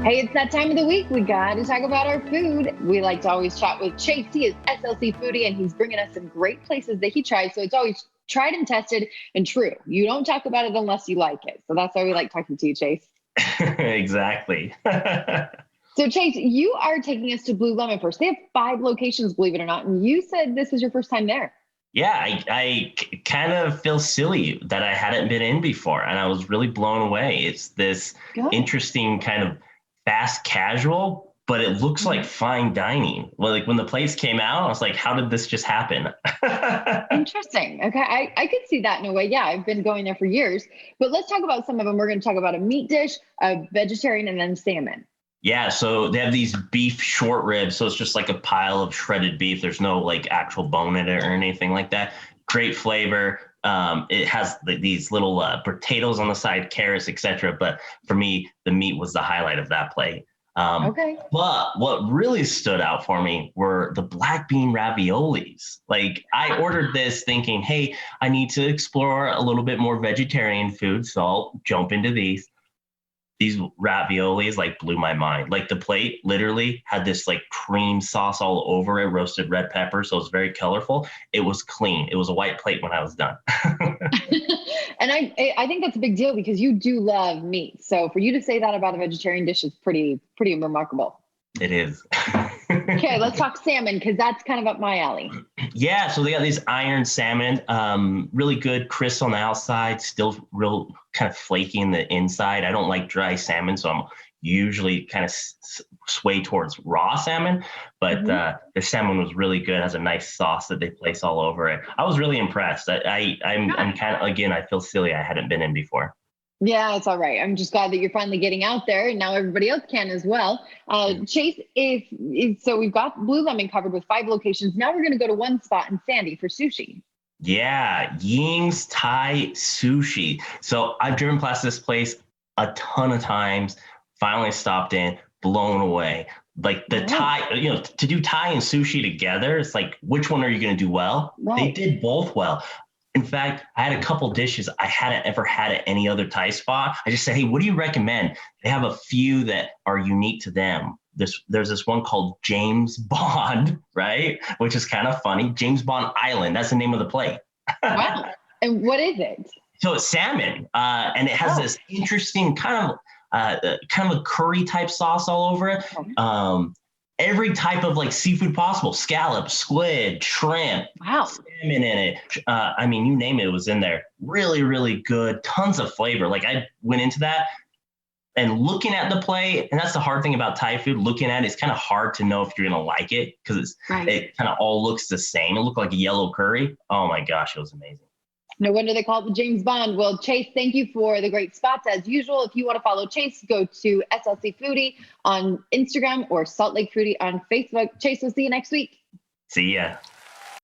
Hey, it's that time of the week. We got to talk about our food. We like to always chat with Chase. He is SLC Foodie, and he's bringing us some great places that he tries. So it's always tried and tested and true. You don't talk about it unless you like it. So that's why we like talking to you, Chase. Exactly. So Chase, you are taking us to Blue Lemon first. They have 5 locations, believe it or not. And you said this was your first time there. Yeah, I kind of feel silly that I hadn't been in before, and I was really blown away. It's this Good. interesting kind of fast casual, but it looks like Mhm. fine dining. Well, like when the plates came out, I was like, how did this just happen? Interesting. Okay. I could see that in a way. Yeah, I've been going there for years. But let's talk about some of them. We're going to talk about a meat dish, a vegetarian, and then salmon. Yeah, so they have these beef short ribs. So it's just like a pile of shredded beef. There's no like actual bone in it or anything like that. Great flavor. It has these little potatoes on the side, carrots, etc. But for me, the meat was the highlight of that plate. Okay. But what really stood out for me were the black bean raviolis. Like I ordered this thinking, hey, I need to explore a little bit more vegetarian food, so I'll jump into these raviolis like blew my mind. Like the plate literally had this like cream sauce all over it, roasted red pepper. So it was very colorful. It was clean. It was a white plate when I was done. And I think that's a big deal because you do love meat. So for you to say that about a vegetarian dish is pretty remarkable. It is. Okay, let's talk salmon because that's kind of up my alley. Yeah, so they got these iron salmon, really good, crisp on the outside, still real kind of flaky in the inside. I don't like dry salmon, so I'm usually kind of sway towards raw salmon. But Hmm. the salmon was really good. It has a nice sauce that they place all over it. I was really impressed. I'm kind of, again, I feel silly. I hadn't been in before. Yeah, it's all right. I'm just glad that you're finally getting out there, and now everybody else can as well. Chase, if so, we've got Blue Lemon covered with 5 locations. Now we're going to go to one spot in Sandy for sushi. Yeah, Ying's Thai-Sushi. So I've driven past this place a ton of times. Finally stopped in, blown away. Like the Oh, Thai, to do Thai and sushi together, it's like which one are you going to do well? They right. did both well. In fact, I had a couple dishes I hadn't ever had at any other Thai spot. I just said, hey, what do you recommend? They have a few that are unique to them. There's this one called James Bond, right? Which is kind of funny. James Bond Island. That's the name of the play. Wow. And what is it? So it's salmon, and it has Oh, this interesting kind of a curry type sauce all over it. okay. Every type of like seafood possible: scallop, squid, shrimp, Wow. salmon in it. I mean, you name it, it was in there. Really, really good. Tons of flavor. Like I went into that and looking at the plate, and that's the hard thing about Thai food. Looking at it, it's kind of hard to know if you're gonna like it because Right. it kind of all looks the same. It looked like a yellow curry. Oh my gosh, it was amazing. No wonder they call it the James Bond. Well, Chase, thank you for the great spots as usual. If you want to follow Chase, go to SLC Foodie on Instagram or Salt Lake Foodie on Facebook. Chase, we'll see you next week. See ya.